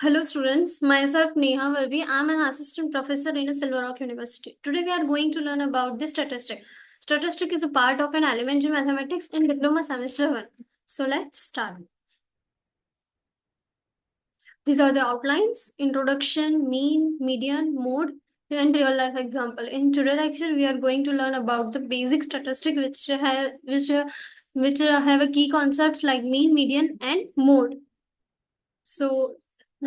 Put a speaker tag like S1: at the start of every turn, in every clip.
S1: Hello students, myself Neha Valvi. I am an assistant professor in a Silver Rock University. Today we are going to learn about the statistic. Statistic is a part of an elementary mathematics in diploma semester 1. So let's start. These are the outlines: introduction, mean, median, mode, and real life example. In today's lecture we are going to learn about the basic statistic which have a key concepts like mean, median and mode. So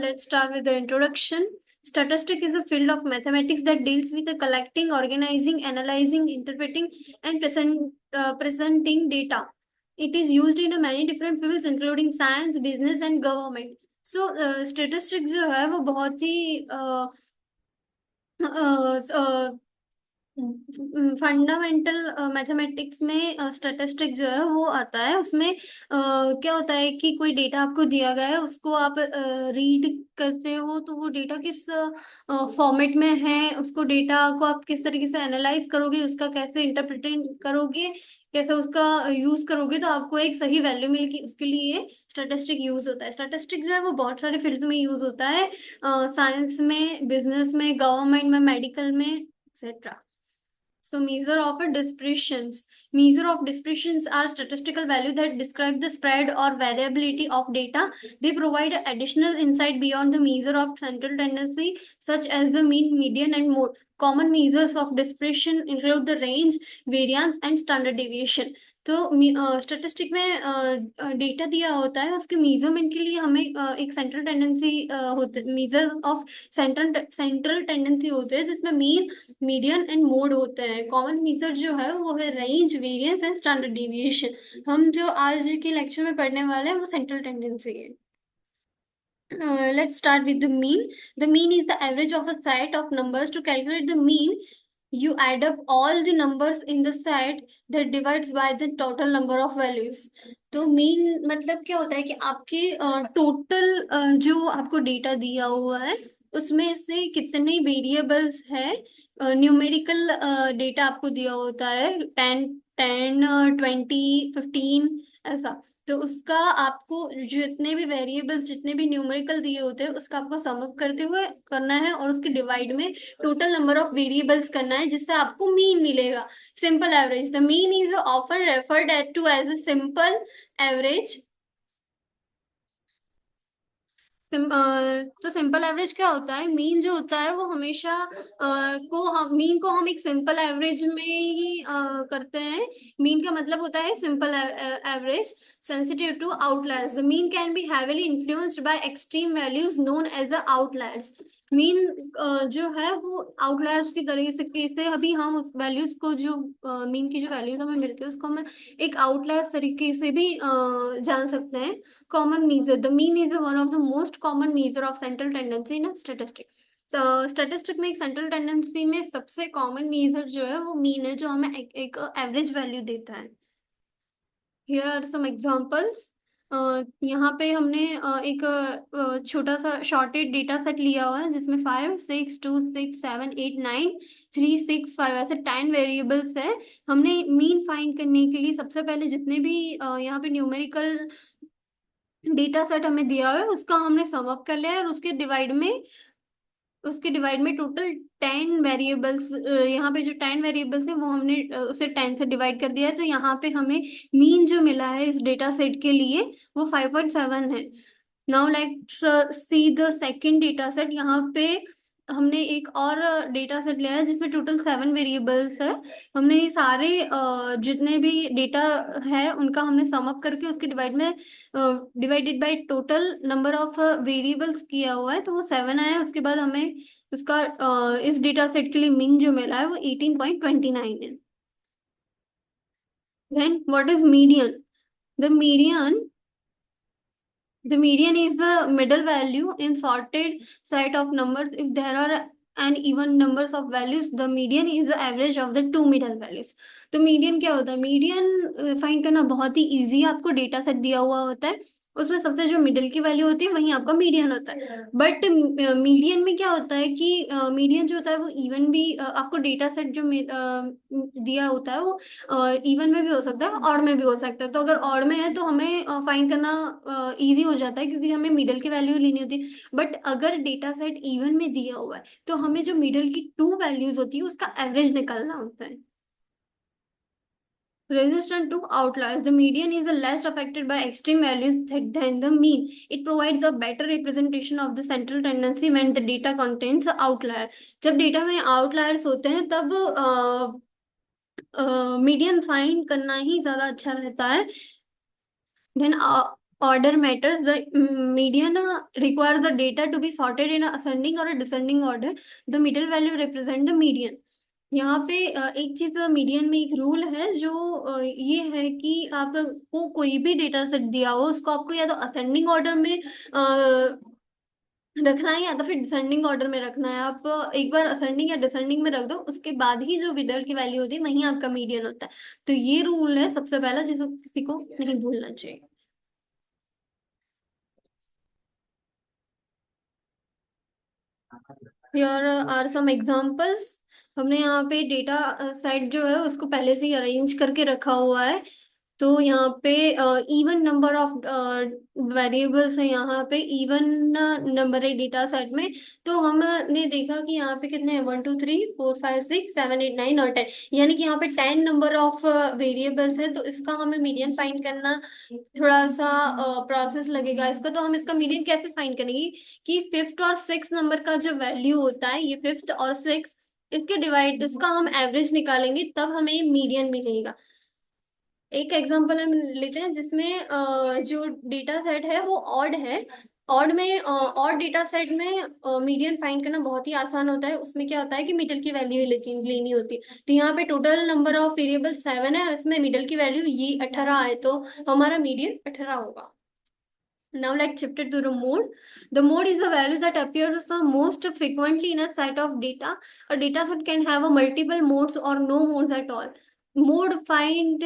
S1: let's start with the introduction. Statistic is a field of mathematics that deals with the collecting, organizing, analyzing, interpreting, and presenting data. It is used in many different fields, including science, business, and government. So statistics जो है वो बहुत ही fundamental mathematics में statistic जो है वो आता है उसमें क्या होता है कि कोई डेटा आपको दिया गया है उसको आप रीड करते हो तो वो डेटा किस फॉर्मेट में है उसको डेटा को आप किस तरीके से एनालाइज करोगे उसका कैसे इंटरप्रिटेट करोगे कैसे उसका यूज करोगे तो आपको एक सही वैल्यू मिलेगी उसके लिए स्टैटिस्टिक यूज होता है स्टैटिस्टिक जो है वो बहुत सारे फील्ड में यूज होता है साइंस में बिजनेस में गवर्नमेंट में मेडिकल में etcetera. So measure of a dispersions. Measure of dispersions are statistical value that describe the spread or variability of data. They provide additional insight beyond the measure of central tendency, such as the mean, median, and mode. Common measures of dispersion include the range, variance, and standard deviation. तो statistic में data दिया होता है उसके measurement के लिए हमें एक सेंट्रल टेंडेंसी होते मेजर ऑफ सेंट्रल टेंडेंसी होते हैं जिसमें मीन मीडियन एंड मोड होते हैं कॉमन मेजर जो है वो है range variance and standard deviation हम जो आज के लेक्चर में पढ़ने वाले हैं वो सेंट्रल टेंडेंसी है. Let's start with the mean. The mean is the average of a set of numbers. To calculate the mean, you add up all the numbers in the set that divides by the total number of values. तो mean मतलब क्या होता है कि आपके total जो आपको data दिया हुआ है उसमें से कितने वेरिएबल्स है न्यूमेरिकल डेटा आपको दिया होता है 10 10 20 15 ऐसा तो उसका आपको जितने भी वेरिएबल्स जितने भी न्यूमेरिकल दिए होते हैं उसका आपको सम अप करते हुए करना है और उसके डिवाइड में टोटल नंबर ऑफ वेरिएबल्स करना है जिससे आपको मीन मिलेगा. Simple average. The mean is often referred to as a simple average. तो सिंपल एवरेज क्या होता है मीन जो होता है वो हमेशा मीन को हम एक सिंपल एवरेज में ही करते हैं. मीन का मतलब होता है simple average sensitive to outliers. The mean can be heavily influenced by extreme values known as the outliers. Mean जो है वो आउटलायर्स की तरीके से अभी हम उस वैल्यूज को जो मीन की जो वैल्यूज हमें मिलती है उसको हम एक आउटलायर्स तरीके से भी जान सकते हैं. Common measure. The mean is one of the most common measure of central tendency in a statistic. Statistic में एक सेंट्रल टेंडेंसी में सबसे कॉमन मेजर जो है वो मीन है जो हमें एक एवरेज वैल्यू देता है. Here are some examples. यहाँ पे हमने एक छोटा सा शॉर्टेड डेटा सेट लिया हुआ है जिसमें 5 6 2 6 7 8 9 3 6 5 ऐसे 10 वेरिएबल्स है. हमने मीन फाइंड करने के लिए सबसे पहले जितने भी यहाँ पे न्यूमेरिकल डेटा सेट हमें दिया हुआ है उसका हमने सम अप कर लिया है और उसके डिवाइड में टोटल 10 वेरिएबल्स यहाँ पे जो 10 वेरिएबल्स है वो हमने उसे 10 से डिवाइड कर दिया है तो यहाँ पे हमें मीन जो मिला है इस डेटा सेट के लिए वो 5.7 है. Now like see the second data set. यहाँ पे हमने एक और डेटा सेट लिया है जिसमें टोटल 7 वेरिएबल्स है. हमने ये सारे जितने भी डेटा है उनका हमने सम अप करके उसके divided by total number of variables किया हुआ है तो वो 7 आया. उसके बाद हमें उसका इस डेटा सेट के लिए मीन जो मिला है वो 18.29 है. Then what is median. The median The median is the middle value in sorted set of numbers. If there are an even numbers of values, the median is the average of the two middle values. तो median क्या होता है median find करना बहुत ही easy है. आपको data set दिया हुआ होता है उसमें सबसे जो मिडिल की वैल्यू होती है वही आपका मीडियन होता है। बट मीडियन में क्या होता है कि मीडियन जो होता है वो इवन भी आपको डेटा सेट जो दिया होता है वो इवन में भी हो सकता है, ऑड में भी हो सकता है। तो अगर ऑड में है तो हमें फाइंड करना इजी हो जाता है, क्योंकि हमें मिडिल की वैल्यू लेनी होती है। बट अगर डेटा सेट इवन में दिया हुआ है तो हमें जो मिडिल की टू वैल्यूज होती है उसका एवरेज निकालना होता है। Resistant to outliers, the median is less affected by extreme values than the mean. It provides a better representation of the central tendency when the data contains outlier. जब data में outliers होते हैं तब median find करना ही ज्यादा अच्छा रहता है। Then order matters. The median requires the data to be sorted in a ascending or a descending order. The middle value represent the median. यहाँ पे एक चीज मीडियन में एक रूल है जो ये है कि आपको कोई भी डेटा सेट दिया हो उसको आपको या तो असेंडिंग ऑर्डर में रखना है या तो फिर डिसेंडिंग ऑर्डर में रखना है। आप एक बार असेंडिंग या डिसेंडिंग में रख दो, उसके बाद ही जो मिडल की वैल्यू होती है वही आपका मीडियन होता है। तो ये रूल है सबसे पहला, जिसको किसी को नहीं भूलना चाहिए। Here are some examples. हमने यहाँ पे डेटा सेट जो है उसको पहले से ही अरेंज करके रखा हुआ है। तो यहाँ पे इवन नंबर ऑफ वेरिएबल्स है, यहाँ पे इवन नंबर है डेटा सेट में। तो हमने देखा कि यहाँ पे कितने हैं, 1 2 3 4 5 6 7 8 9 और 10, यानी कि यहाँ पे 10 नंबर ऑफ वेरिएबल्स है। तो इसका हमें मीडियन फाइंड करना थोड़ा सा प्रोसेस लगेगा इसका। तो हम इसका मीडियन कैसे फाइंड करेंगे कि फिफ्थ और सिक्स नंबर का जो वैल्यू होता है, ये फिफ्थ और सिक्स, इसके डिवाइड इसका हम एवरेज निकालेंगे तब हमें मीडियन मिलेगा। एक एग्जांपल हम लेते हैं जिसमें जो डेटा सेट है वो ऑड है। ऑड डेटा सेट में मीडियन फाइंड करना बहुत ही आसान होता है। उसमें क्या होता है कि मिडिल की वैल्यू लेनी होती है। तो यहाँ पे टोटल नंबर ऑफ वेरिएबल 7 है, इसमें मिडिल की वैल्यू ये 18 आए, तो हमारा मीडियन 18 होगा। Now let's shift it to the mode. The mode is the value that appears the most frequently in a set of data. A data set can have a multiple modes or no modes at all. Mode find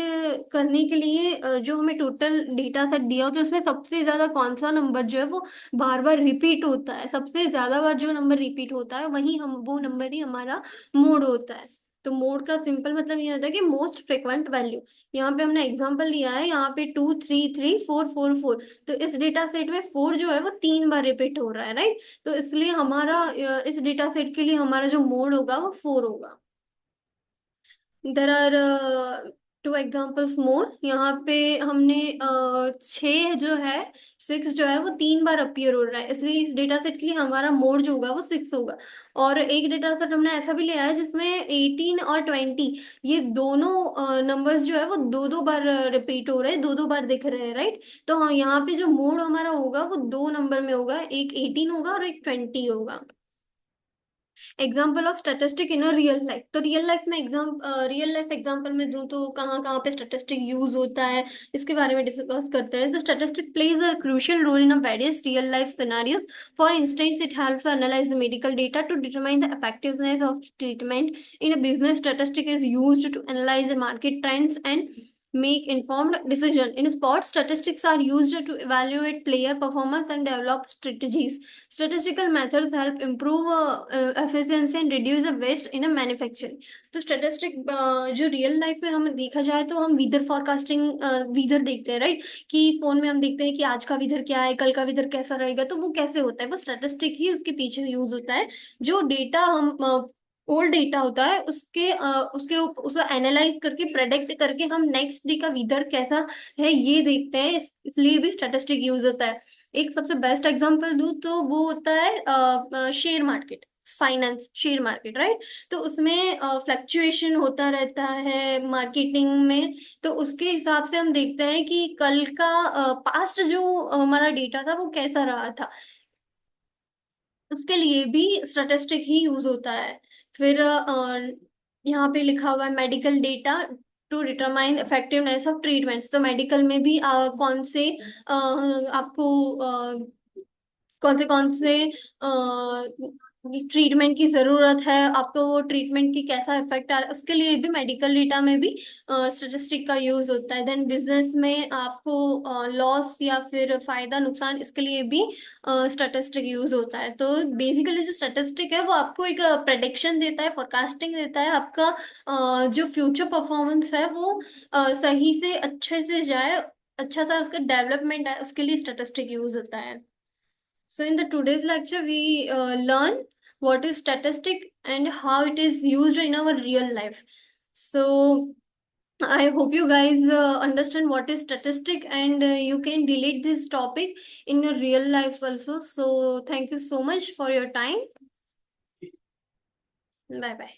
S1: करने के लिए जो हमें total data set दिया होता है उसमें सबसे ज्यादा कौन सा नंबर जो है वो बार बार रिपीट होता है, सबसे ज्यादा बार जो नंबर रिपीट होता है वही हम वो नंबर ही हमारा मोड होता है। तो मोड का सिंपल मतलब ये होता है कि मोस्ट फ्रिक्वेंट वैल्यू। यहाँ पे हमने एग्जांपल लिया है, यहाँ पे 2 3 3 4 4 4। तो इस डेटा सेट में फोर जो है वो 3 बार रिपीट हो रहा है, राइट। तो इसलिए हमारा इस डेटा सेट के लिए हमारा जो मोड होगा वो 4 होगा। देर आर टू एग्जाम्पल्स मोर। यहाँ पे हमने 6 जो है, 6 जो है वो 3 बार अपीयर हो रहा है, इसलिए इस डेटा सेट के लिए हमारा मोड जो होगा वो 6 होगा। और एक डेटा सेट हमने ऐसा भी लिया है जिसमें 18 और 20, ये दोनों नंबर्स जो है वो दो दो बार रिपीट हो रहे हैं, दो दो बार दिख रहे हैं, राइट। तो हाँ, यहाँ पे जो मोड हमारा होगा वो दो नंबर में होगा, एक 18 होगा और एक 20 होगा। Example of statistic in a real life. तो रियल लाइफ एग्जाम्पल में दूं तो कहाँ कहाँ पे स्टैटिस्टिक यूज होता है इसके बारे में डिस्कस करते हैं। तो statistic plays a crucial role in a various real life scenarios. For instance it helps analyze the medical data to determine the effectiveness of treatment. In a business, statistic is used to analyze the market trends and make informed decision. In sports, statistics are used to evaluate player performance and develop strategies. Statistical methods help improve efficiency and reduce the waste in a manufacturing. तो statistic जो real life में हम देखा जाए तो हम wither forecasting wither देखते हैं, राइट। कि फोन में हम देखते हैं कि आज का वीदर क्या है, कल का वीदर कैसा रहेगा। तो वो कैसे होता है, वो स्टैटिस्टिक ही उसके पीछे यूज होता है। जो डेटा हम ओल्ड डेटा होता है उसको एनालाइज करके प्रेडिक्ट करके हम नेक्स्ट डे का वीदर कैसा है ये देखते हैं, इसलिए भी स्टैटिस्टिक यूज होता है। एक सबसे बेस्ट एग्जांपल दूं तो वो होता है share market, finance share market, right. तो उसमें फ्लक्चुएशन होता रहता है मार्केटिंग में। तो उसके हिसाब से हम देखते हैं कि कल का पास्ट जो हमारा डेटा था वो कैसा रहा था, उसके लिए भी स्टैटिस्टिक ही यूज होता है। फिर यहाँ पे लिखा हुआ है medical data to determine effectiveness of treatments. तो मेडिकल में भी कौन से आपको कौन से ट्रीटमेंट की जरूरत है आपको, वो ट्रीटमेंट की कैसा इफेक्ट आ रहा है, उसके लिए भी मेडिकल डेटा में भी स्टेटिस्टिक का यूज होता है। देन बिजनेस में आपको लॉस या फिर फायदा नुकसान, इसके लिए भी स्टेटिस्टिक यूज होता है। तो बेसिकली जो स्टेटिस्टिक है वो आपको एक प्रेडिक्शन देता है, फोरकास्टिंग देता है, आपका जो फ्यूचर परफॉर्मेंस है वो सही से अच्छे से जाए, अच्छा सा उसका डेवलपमेंट है, उसके लिए स्टेटिस्टिक यूज होता है। So in the today's lecture, we learn what is statistic and how it is used in our real life. So I hope you guys understand what is statistic, and you can relate this topic in your real life also. So thank you so much for your time. Bye bye.